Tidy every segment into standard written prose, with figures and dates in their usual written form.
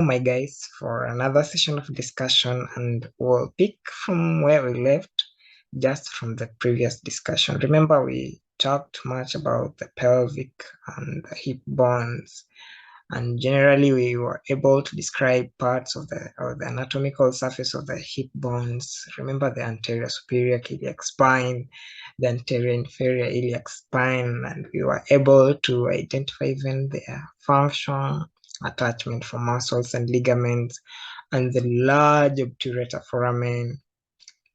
My guys, for another session of discussion, and we'll pick from where we left just from the previous discussion. Remember, we talked much about the pelvic and the hip bones, and generally we were able to describe parts of the anatomical surface of the hip bones. Remember the anterior superior iliac spine, the anterior inferior iliac spine, and we were able to identify even their function, attachment for muscles and ligaments, and the large obturator foramen,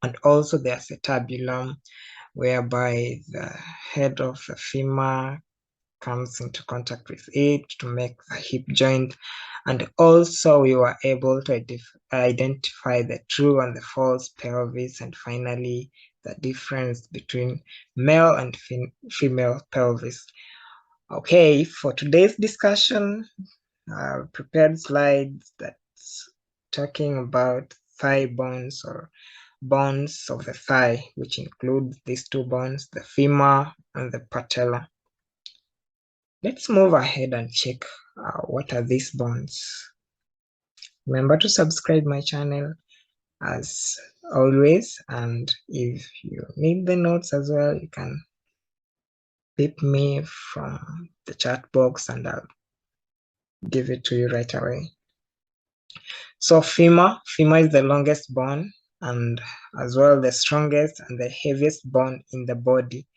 and also the acetabulum, whereby the head of the femur comes into contact with it to make the hip joint. And also we were able to identify the true and the false pelvis, and finally the difference between male and female pelvis. Okay, for today's discussion, I've prepared slides that's talking about thigh bones, or bones of the thigh, which include these two bones, the femur and the patella. Let's move ahead and check what are these bones. Remember to subscribe my channel as always, and if you need the notes as well, you can tip me from the chat box and I'll give it to you right away. So femur is the longest bone and as well the strongest and the heaviest bone in the body.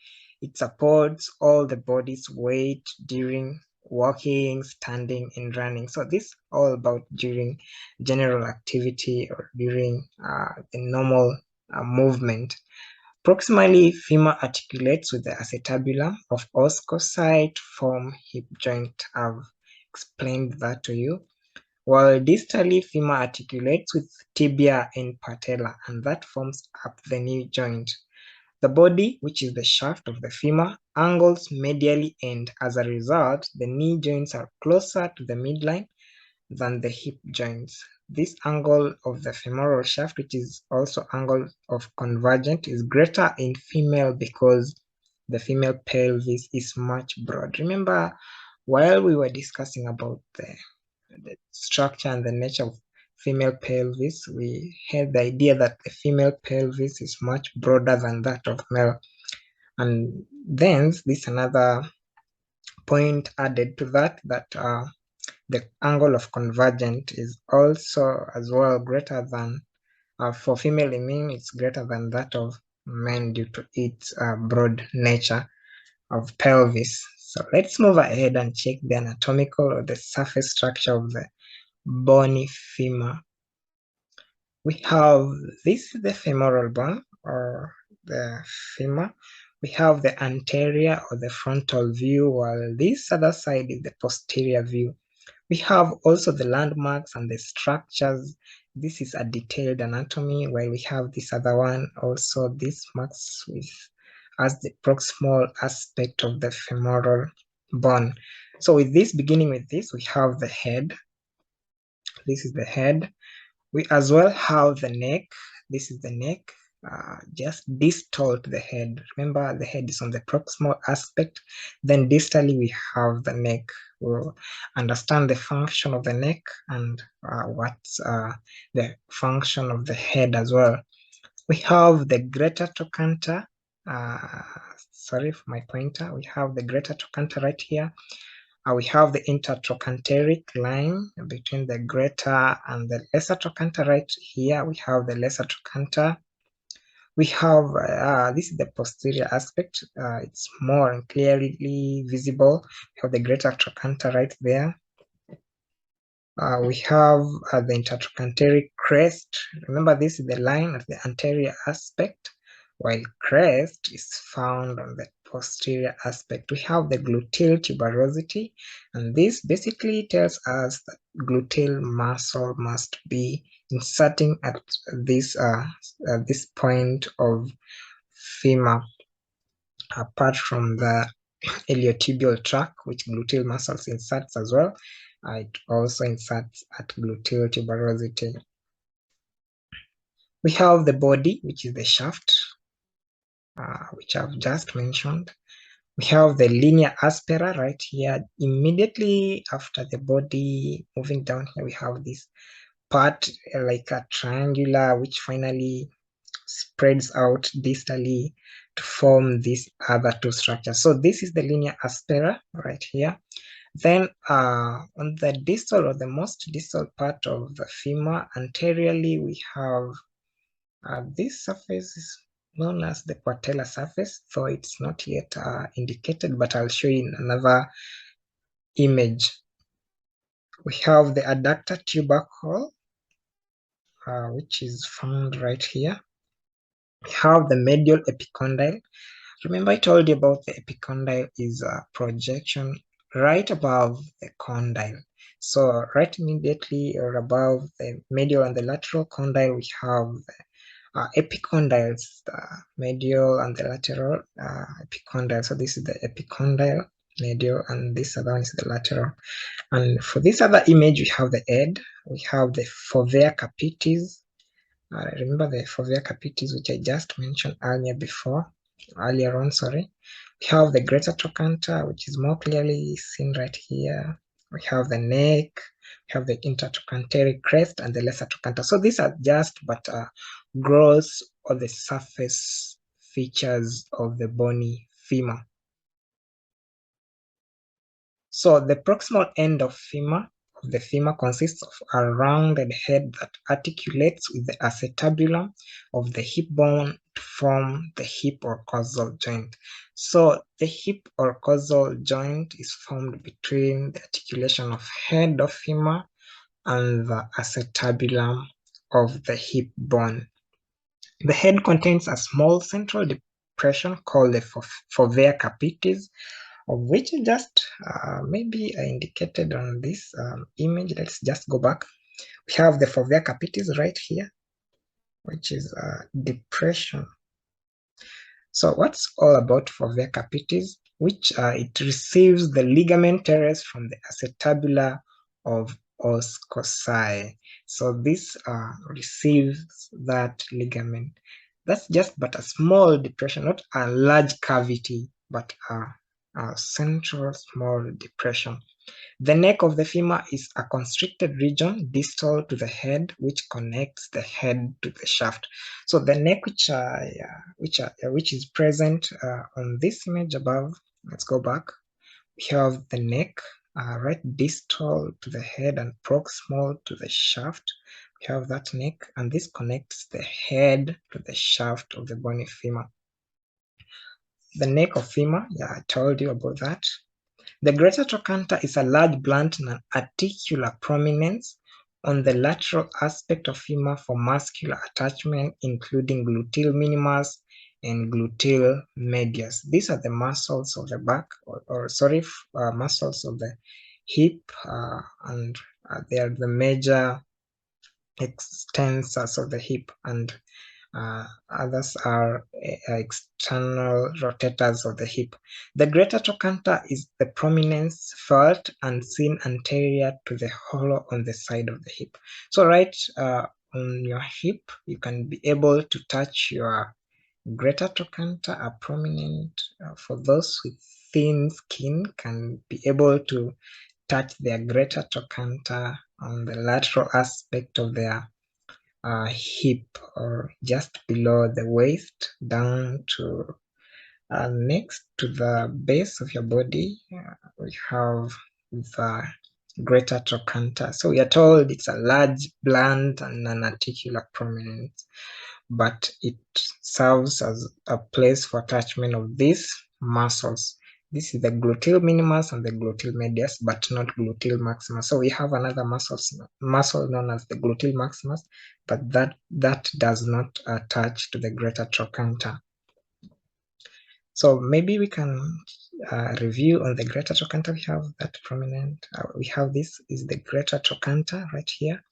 It supports all the body's weight during walking, standing, and running. So this is all about during general activity or during the normal movement. Proximally, femur articulates with the acetabulum of oscocyte form hip joint. I've explained that to you. While distally, femur articulates with tibia and patella, and that forms up the knee joint. The body, which is the shaft of the femur, angles medially, and as a result, the knee joints are closer to the midline than the hip joints. This angle of the femoral shaft, which is also angle of convergent, is greater in female because the female pelvis is much broad. Remember, while we were discussing about the structure and the nature of female pelvis, we had the idea that the female pelvis is much broader than that of male. And then this another point added to that, the angle of convergent is also as well greater than, for female mean it's greater than that of men due to its broad nature of pelvis. So let's move ahead and check the anatomical or the surface structure of the bony femur. We have, this is the femoral bone or the femur. We have the anterior or the frontal view, while this other side is the posterior view. We have also the landmarks and the structures. This is a detailed anatomy, while we have this other one also, this marks with as the proximal aspect of the femoral bone. So with this, beginning with this, we have the head. This is the head. We as well have the neck. This is the neck, just distal to the head. Remember, the head is on the proximal aspect. Then distally, we have the neck. We'll understand the function of the neck and what's the function of the head as well. We have the greater trochanter. Sorry for my pointer. We have the greater trochanter right here. We have the intertrochanteric line between the greater and the lesser trochanter right here. We have the lesser trochanter. We have, this is the posterior aspect. It's more clearly visible. We have the greater trochanter right there. We have the intertrochanteric crest. Remember, this is the line of the anterior aspect, while crest is found on the posterior aspect. We have the gluteal tuberosity, and this basically tells us that gluteal muscle must be inserting at this point of femur. Apart from the iliotibial tract, which gluteal muscles inserts as well, it also inserts at gluteal tuberosity. We have the body, which is the shaft, which I've just mentioned. We have the linea aspera right here. Immediately after the body, moving down here, we have this part like a triangular, which finally spreads out distally to form these other two structures. So this is the linea aspera right here. Then on the distal or the most distal part of the femur, anteriorly we have this surface is known as the patella surface, though it's not yet indicated, but I'll show you in another image. We have the adductor tubercle, which is found right here. We have the medial epicondyle. Remember I told you about the epicondyle is a projection right above the condyle. So right immediately or above the medial and the lateral condyle, we have the epicondyles, the medial and the lateral epicondyle. So this is the epicondyle medial and this other one is the lateral. And for this other image, we have the head, we have the fovea capitis. Remember the fovea capitis, which I just mentioned earlier on, sorry. We have the greater trochanter, which is more clearly seen right here. We have the neck, we have the intertrochanteric crest and the lesser trochanter. So these are just but gross or the surface features of the bony femur. So the proximal end of the femur consists of a rounded head that articulates with the acetabulum of the hip bone to form the hip or causal joint. So the hip or causal joint is formed between the articulation of head of femur and the acetabulum of the hip bone. The head contains a small central depression called the fovea capitis, of which just maybe I indicated on this image. Let's just go back. We have the fovea capitis right here, which is depression. So what's all about fovea capitis? Which it receives the ligament teres from the acetabula of os causae. So this receives that ligament. That's just but a small depression, not a large cavity, but a central small depression. The neck of the femur is a constricted region distal to the head, which connects the head to the shaft. So the neck, which is present on this image above. Let's go back. We have the neck right distal to the head and proximal to the shaft. We have that neck, and this connects the head to the shaft of the bony femur. The neck of femur, yeah, I told you about that. The greater trochanter is a large blunt and articular prominence on the lateral aspect of femur for muscular attachment, including gluteal minimus and gluteal medius. These are the muscles of the back, muscles of the hip, and they are the major extensors of the hip, and others are external rotators of the hip. The greater trochanter is the prominence felt and seen anterior to the hollow on the side of the hip. So right on your hip, you can be able to touch your greater trochanter, a prominent, for those with thin skin, can be able to touch their greater trochanter on the lateral aspect of their hip, or just below the waist down to next to the base of your body. We have the greater trochanter. So we are told it's a large, blunt, and non-articular prominence, but it serves as a place for attachment of these muscles. This is the gluteal minimus and the gluteal medius, but not gluteal maximus. So we have another muscle known as the gluteal maximus, but that does not attach to the greater trochanter. So maybe we can review on the greater trochanter. We have that prominent. We have this is the greater trochanter right here,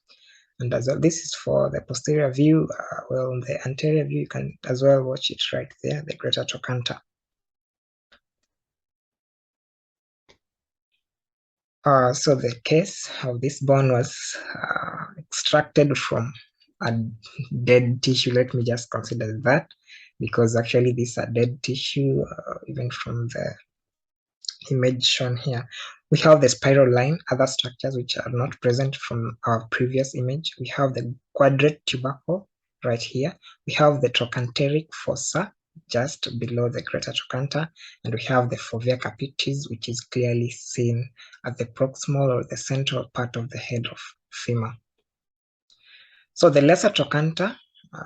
and as well, this is for the posterior view. Well, on the anterior view, you can as well watch it right there, the greater trochanter. So the case of this bone was extracted from a dead tissue. Let me just consider that, because actually these are dead tissue, even from the image shown here. We have the spiral line, other structures which are not present from our previous image. We have the quadrate tubercle right here. We have the trochanteric fossa just below the greater trochanter, and we have the fovea capitis, which is clearly seen at the proximal or the central part of the head of femur. So the lesser trochanter,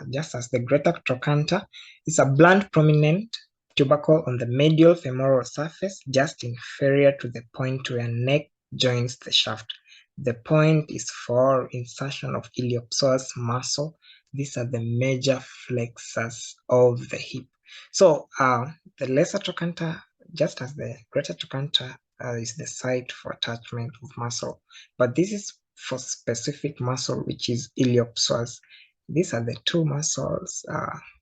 just as the greater trochanter, is a blunt prominent tubercle on the medial femoral surface, just inferior to the point where neck joins the shaft. The point is for insertion of iliopsoas muscle. These are the major flexors of the hip. So the lesser trochanter, just as the greater trochanter, is the site for attachment of muscle, but this is for specific muscle, which is iliopsoas. These are the two muscles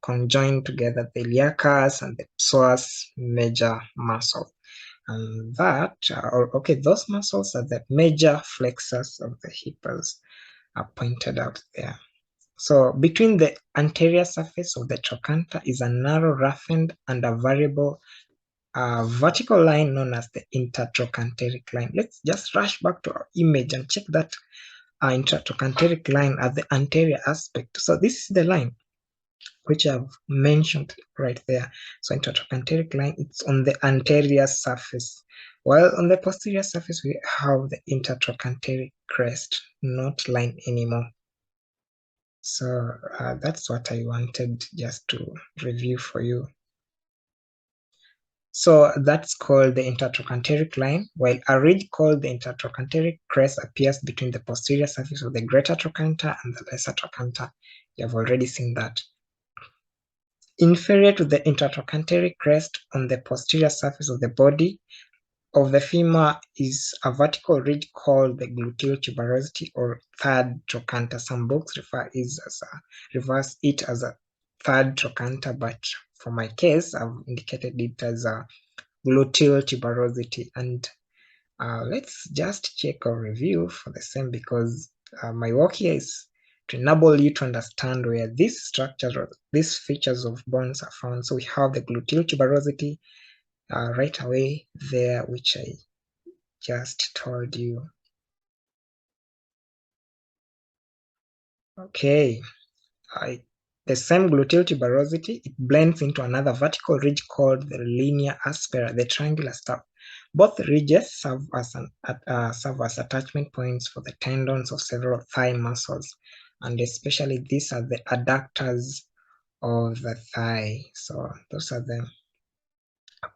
conjoined together, the iliacus and the psoas major muscle. And that, those muscles are the major flexors of the hip as are pointed out there. So between the anterior surface of the trochanter is a narrow, roughened, and a variable vertical line known as the intertrochanteric line. Let's just rush back to our image and check that intertrochanteric line at the anterior aspect. So this is the line which I've mentioned right there. So intertrochanteric line, it's on the anterior surface, while on the posterior surface we have the intertrochanteric crest, not line anymore. So that's what I wanted just to review for you. So that's called the intertrochanteric line, while a ridge called the intertrochanteric crest appears between the posterior surface of the greater trochanter and the lesser trochanter. You have already seen that. Inferior to the intertrochanteric crest on the posterior surface of the body of the femur is a vertical ridge called the gluteal tuberosity or third trochanter. Some books refer it as a third trochanter, but for my case, I've indicated it as a gluteal tuberosity. And let's just check or review for the same, because my work here is to enable you to understand where these structures or these features of bones are found. So we have the gluteal tuberosity right away there, which I just told you. Okay, the same gluteal tuberosity, it blends into another vertical ridge called the linea aspera, the triangular stuff. Both ridges serve as attachment points for the tendons of several thigh muscles, and especially these are the adductors of the thigh. So those are the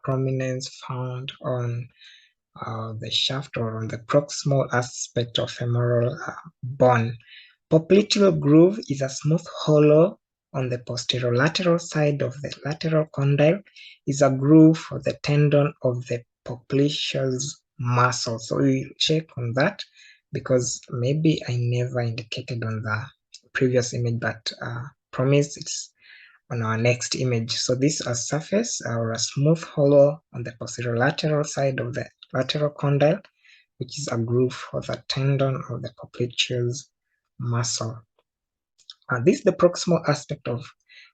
prominence found on the shaft or on the proximal aspect of femoral bone. Popliteal groove is a smooth hollow on the posterolateral side of the lateral condyle, is a groove for the tendon of the popliteus muscle. So we check on that because maybe I never indicated on the previous image, but promise it's on our next image. So this is a surface or a smooth hollow on the posterolateral side of the lateral condyle, which is a groove for the tendon of the popliteus muscle. This is the proximal aspect of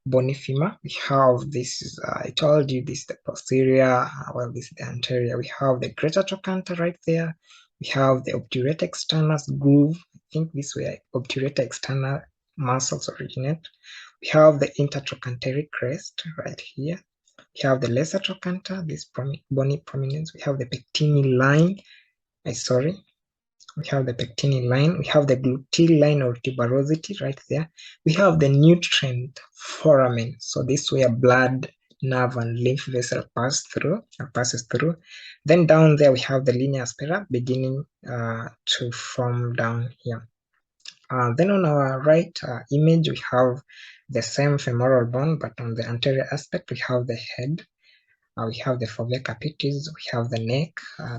bony femur. We have this, I told you this is the posterior, well, this is the anterior. We have the greater trochanter right there. We have the obturator externus groove. I think this way obturator external muscles originate. We have the intertrochanteric crest right here. We have the lesser trochanter, this bony prominence. We have the pectini line. We have the pectini line, we have the gluteal line or tuberosity right there. We have the nutrient foramen. So this way a blood, nerve, and lymph vessel passes through. Then down there we have the linea aspera beginning to form down here. Then on our right image we have the same femoral bone, but on the anterior aspect we have the head. We have the fovea capitis, we have the neck,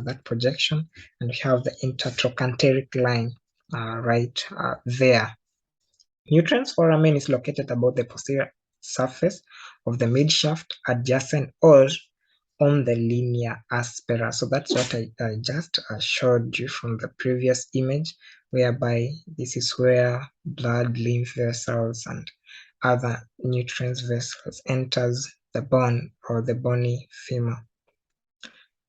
that projection, and we have the intertrochanteric line right there. Nutrients foramen is located above the posterior surface of the midshaft, adjacent or on the linea aspera. So that's what I just showed you from the previous image, whereby this is where blood, lymph vessels, and other nutrients vessels enters the bone or the bony femur.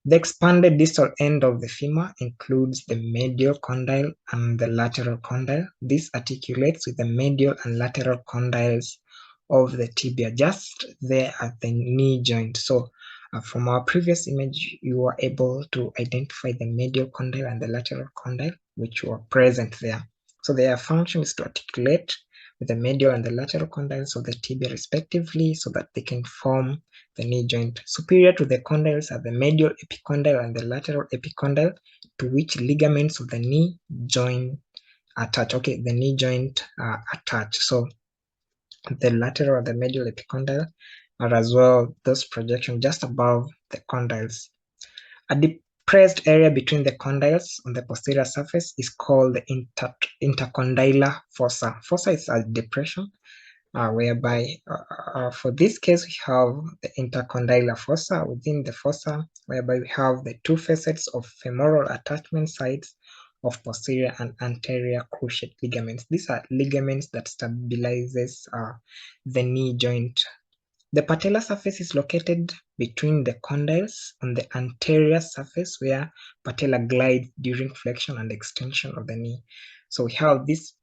The expanded distal end of the femur includes the medial condyle and the lateral condyle. This articulates with the medial and lateral condyles of the tibia, just there at the knee joint. So from our previous image, you were able to identify the medial condyle and the lateral condyle, which were present there. So their function is to articulate with the medial and the lateral condyles of the tibia respectively, so that they can form the knee joint. Superior to the condyles are the medial epicondyle and the lateral epicondyle, to which ligaments of the knee joint attach. Okay, the knee joint attach. So the lateral or the medial epicondyle are as well those projections just above the condyles. A depressed area between the condyles on the posterior surface is called the intercondylar fossa. Fossa is a depression whereby for this case we have the intercondylar fossa. Within the fossa, whereby we have the two facets of femoral attachment sites of posterior and anterior cruciate ligaments. These are ligaments that stabilizes the knee joint. The patella surface is located between the condyles on the anterior surface, where patella glides during flexion and extension of the knee. So we have this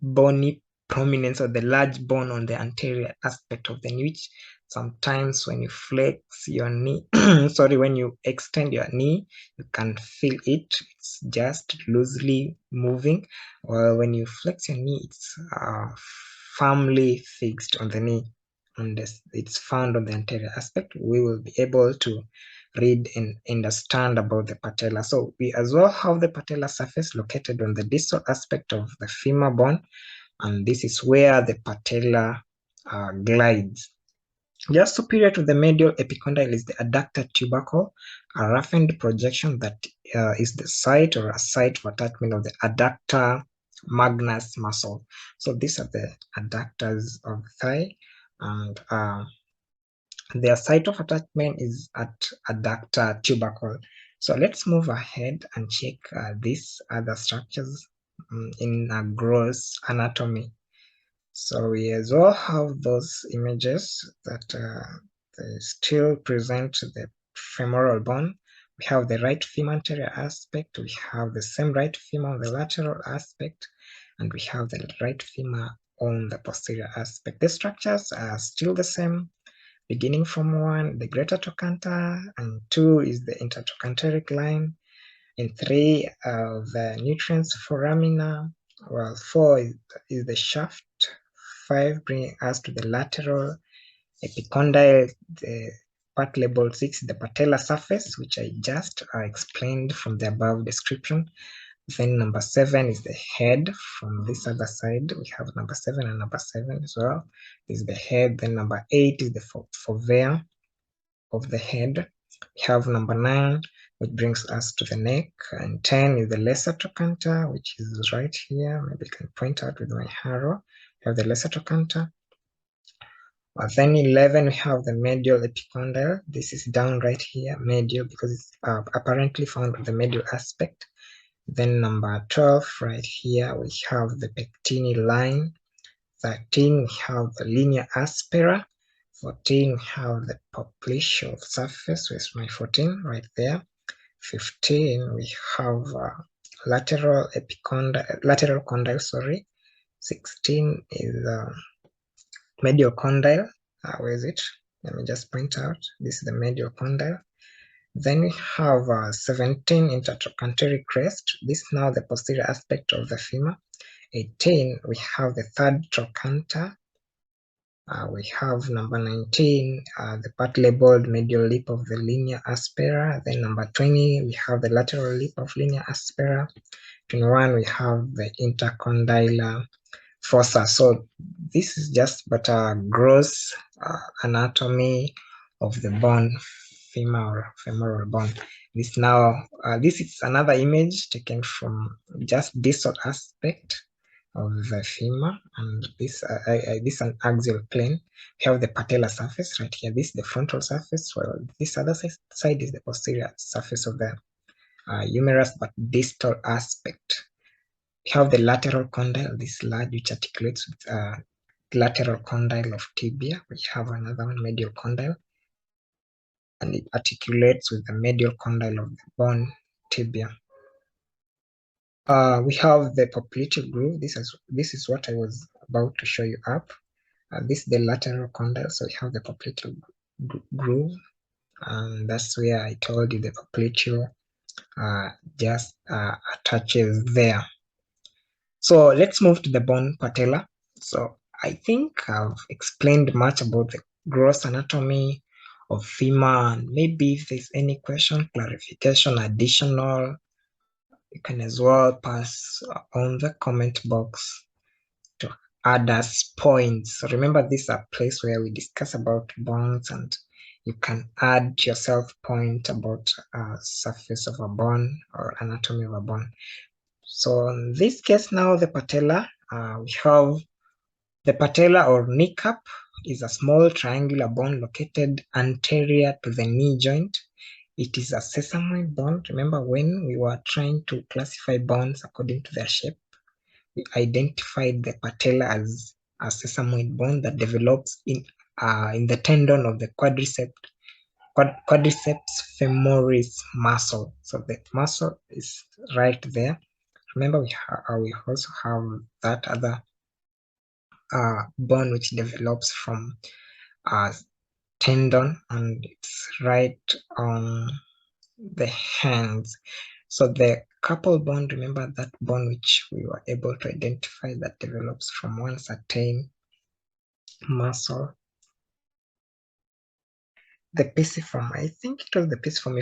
bony prominence or the large bone on the anterior aspect of the knee, which sometimes when you flex your knee, sorry, when you extend your knee, you can feel it. It's just loosely moving. While when you flex your knee, it's firmly fixed on the knee, and it's found on the anterior aspect. We will be able to read and understand about the patella. So we as well have the patella surface located on the distal aspect of the femur bone, and this is where the patella glides. Just superior to the medial epicondyle is the adductor tubercle, a roughened projection that is the site or a site of attachment of the adductor magnus muscle. So these are the adductors of the thigh, and their site of attachment is at adductor tubercle. So let's move ahead and check these other structures in a gross anatomy. So we as well have those images that they still present the femoral bone. We have the right femur anterior aspect, we have the same right femur on the lateral aspect, and we have the right femur on the posterior aspect. The structures are still the same, beginning from 1, the greater trochanter, and 2 is the intertrochanteric line, and 3 the nutrients foramina, while 4 is the shaft, 5 bringing us to the lateral epicondyle, the part labeled 6, the patella surface, which I just explained from the above description. Then number 7 is the head. From this other side, we have number 7 and number 7 as well. This is the head. Then number 8 is the fovea of the head. We have number 9, which brings us to the neck, and 10 is the lesser trochanter, which is right here. Maybe I can point out with my arrow. We have the lesser trochanter. Then 11, we have the medial epicondyle. This is down right here, medial, because it's apparently found on the medial aspect. Then number 12, right here, we have the pectine line. 13, we have the linea aspera. 14, we have the popliteal surface, with my 14 right there. 15, we have lateral condyle, sorry. 16 is medial condyle. Where is it? Let me just point out. This is the medial condyle. Then we have 17 intertrochanteric crest. This is now the posterior aspect of the femur. 18, we have the third trochanter. We have number 19, the part labeled medial lip of the linea aspera. Then number 20, we have the lateral lip of linea aspera. 21, we have the intercondylar fossa. So this is just but a gross anatomy of the bone, femoral bone. This is another image taken from just distal aspect of the femur, and this is an axial plane. We have the patella surface right here. This is the frontal surface, while this other side is the posterior surface of the humerus, but distal aspect. We have the lateral condyle, this large, which articulates with lateral condyle of tibia. We have another one, medial condyle. and it articulates with the medial condyle of the bone tibia. We have the popliteal groove. This is what I was about to show you up. This is the lateral condyle, so we have the popliteal groove, and that's where I told you the popliteal just attaches there. So let's move to the bone patella. So I think I've explained much about the gross anatomy of femur, and maybe if there's any question, clarification, additional, you can as well pass on the comment box to add us points. So remember, this is a place where we discuss about bones, and you can add yourself point about surface of a bone or anatomy of a bone. So in this case now, the patella, we have the patella or kneecap is a small triangular bone located anterior to the knee joint. It is a sesamoid bone. Remember, when we were trying to classify bones according to their shape, we identified the patella as a sesamoid bone that develops in the tendon of the quadriceps femoris muscle. So the muscle is right there. Remember, we also have that other bone which develops from a tendon, and it's right on the hands. So the carpal bone, remember that bone which we were able to identify that develops from one certain muscle. The pisiform, I think it was the pisiform.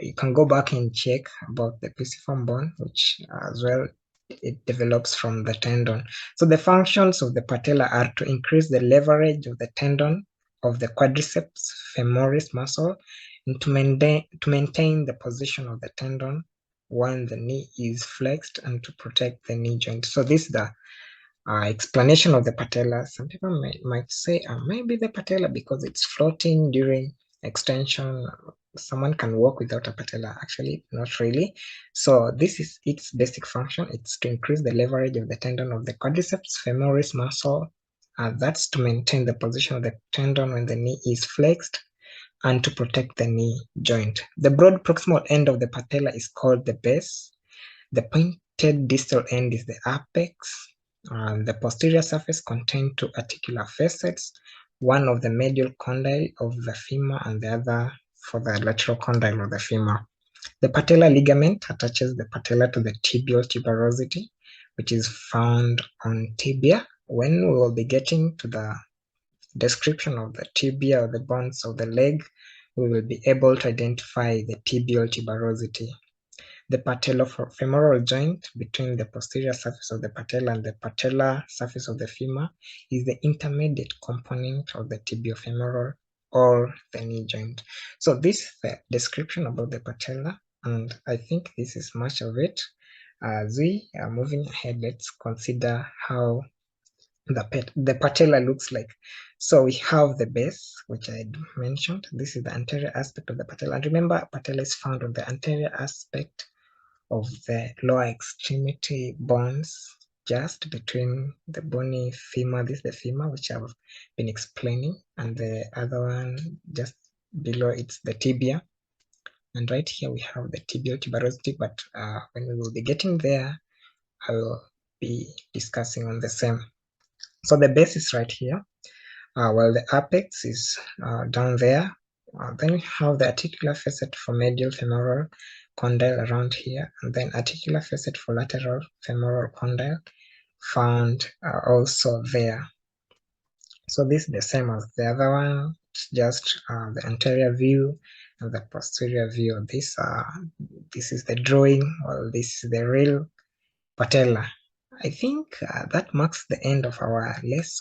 You can go back and check about the pisiform bone, which as well it develops from the tendon. So the functions of the patella are to increase the leverage of the tendon of the quadriceps femoris muscle, and to maintain the position of the tendon when the knee is flexed, and to protect the knee joint. So this is the explanation of the patella. Some people might say maybe the patella because it's floating during extension. Someone can walk without a patella. Actually, not really. So this is its basic function. It's to increase the leverage of the tendon of the quadriceps femoris muscle. That's to maintain the position of the tendon when the knee is flexed, and to protect the knee joint. The broad proximal end of the patella is called the base. The pointed distal end is the apex. The posterior surface contains two articular facets, one of the medial condyle of the femur and the other for the lateral condyle of the femur. The patellar ligament attaches the patella to the tibial tuberosity, which is found on tibia. When we will be getting to the description of the tibia or the bones of the leg, we will be able to identify the tibial tuberosity. The patellofemoral joint between the posterior surface of the patella and the patellar surface of the femur is the intermediate component of the tibiofemoral or the knee joint. So this is the description about the patella, and I think this is much of it. As we are moving ahead, let's consider how the patella looks like. So we have the base, which I mentioned. This is the anterior aspect of the patella. And remember, patella is found on the anterior aspect of the lower extremity bones, just between the bony femur. This is the femur, which I've been explaining, and the other one just below, it's the tibia. And right here we have the tibial tuberosity, but when we will be getting there, I will be discussing on the same. So the base is right here, while the apex is down there. Then we have the articular facet for medial femoral condyle around here, and then articular facet for lateral femoral condyle found also there. So this is the same as the other one. It's just the anterior view and the posterior view. This is the drawing, or this is the real patella. I think that marks the end of our lesson.